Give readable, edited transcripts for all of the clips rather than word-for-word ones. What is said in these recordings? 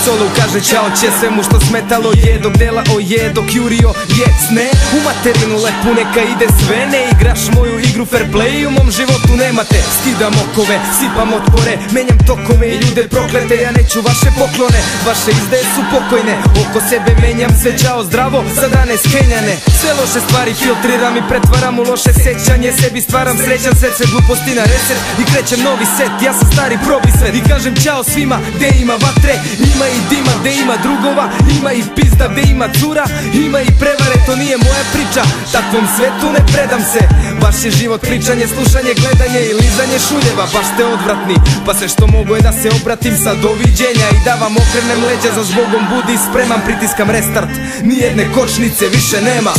solo kaže čao će svemu što smetalo je, dok dela oje, dok jurio jecne u materinu lepu neka ide sve. Ne igraš moju igru fair play, u mom životu nemate. Skidam okove, sipam otpore, menjam tokove i ljude proklete. Ja neću vaše poklone, vaše izdaje su pokojne. Oko sebe menjam se, čao zdravo, za dane skenjane. Sve loše stvari filtriram i pretvaram u loše sećanje. Sebi stvaram srećan set, sve gluposti na reset i krećem novi set. Ja sam stari probi svet i kažem čao svima. Gde ima vatre, ima i dima. Gde ima drugova, ima i pizda. Gde ima cura, ima i prevare. To nije moja priča, takvom svetu ne predam se. Baš je život pričanje, slušanje, gledanje i lizanje šuljeva. Baš ste odvratni, pa sve što mogu je da se obratim sa doviđenja i da vam okrenem leđa. Za zbogom budi spremam, pritiskam restart, nijedne kočnice više nema.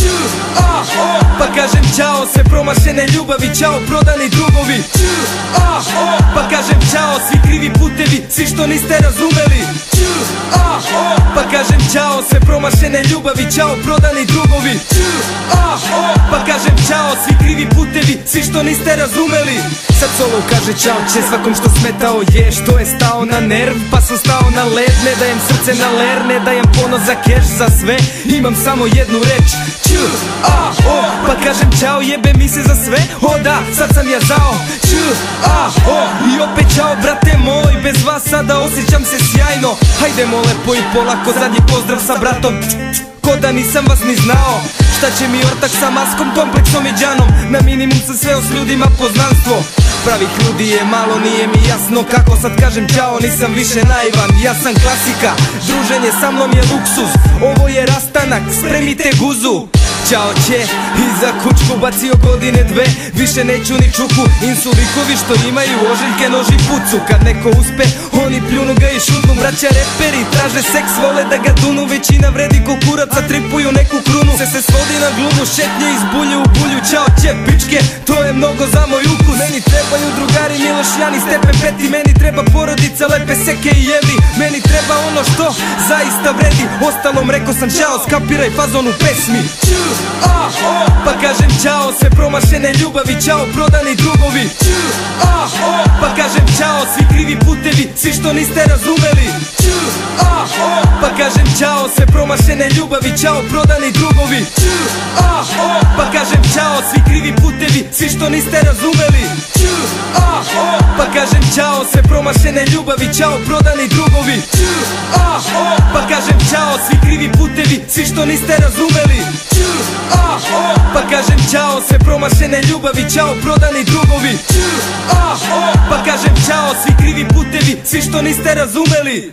Pa kažem čao sve promašene ljubavi, čao prodani drugovi. Pa kažem čao svi krivi putevi, svi što niste razumeli. Pa kažem čao sve promašene ljubavi, čao prodani drugovi. Pa kažem čao svi krivi putevi, svi što niste razumeli. Sad solo kaže čao će svakom što smetao je, što je stao na nerv, pa sam stao na led. Ne dajem srce na ler, ne dajem ponos za keš, za sve imam samo jednu reč. Pa kažem čao, jebe mi se za sve, o da, sad sam ja zao. I opet čao brate moj, bez vas sada osjećam se sjajno. Hajdemo lepo i polako, zadnji pozdrav sa bratom, ko da nisam vas ni znao. Šta će mi ortak sa maskom, kompleksom i džanom, na minimum sam sveo s ljudima poznanstvo. Pravih ljudi je malo, nije mi jasno kako sad kažem čao, nisam više naivan. Ja sam klasika, druženje sa mnom je luksuz, ovo je rastanak, spremite guzu. Ćao će, i za kučku bacio godine dve, više neću ni čuku. Insulikovi što imaju ožiljke, nož i pucu. Kad neko uspe, oni pljunu ga i šutnu. Braća reperi traže seks, vole da ga dunu. Većina vredi ko kuraca, tripuju neku krunu. Se svodi na glumu, šetnje iz bulje u bulju. Ćao će pičke, to je mnogo za moj ukus. Meni trebaju drugari, Miloš, Jani, Stepe, Peti. Meni treba porodica, lepe seke i jeli. Meni treba ono što zaista vredi. Ostalom rekao sam čao, skapiraj fazon u pesmi. Pa kažem čao sve promašene ljubavi, čao prodani drugovi. Pa kažem čao svi krivi putevi, svi što niste razumeli. Pa kažem čao sve promašene ljubavi, čao prodani drugovi. Pa kažem čao svi krivi putevi, svi što niste razumeli. Pa kažem čao sve promašene ljubavi, čao prodani drugovi. Pa kažem čao svi krivi putevi, svi što niste razumeli. Pa kažem čao sve promašene ljubavi, čao prodani drugovi. Pa kažem čao svi krivi putevi, svi što niste razumeli.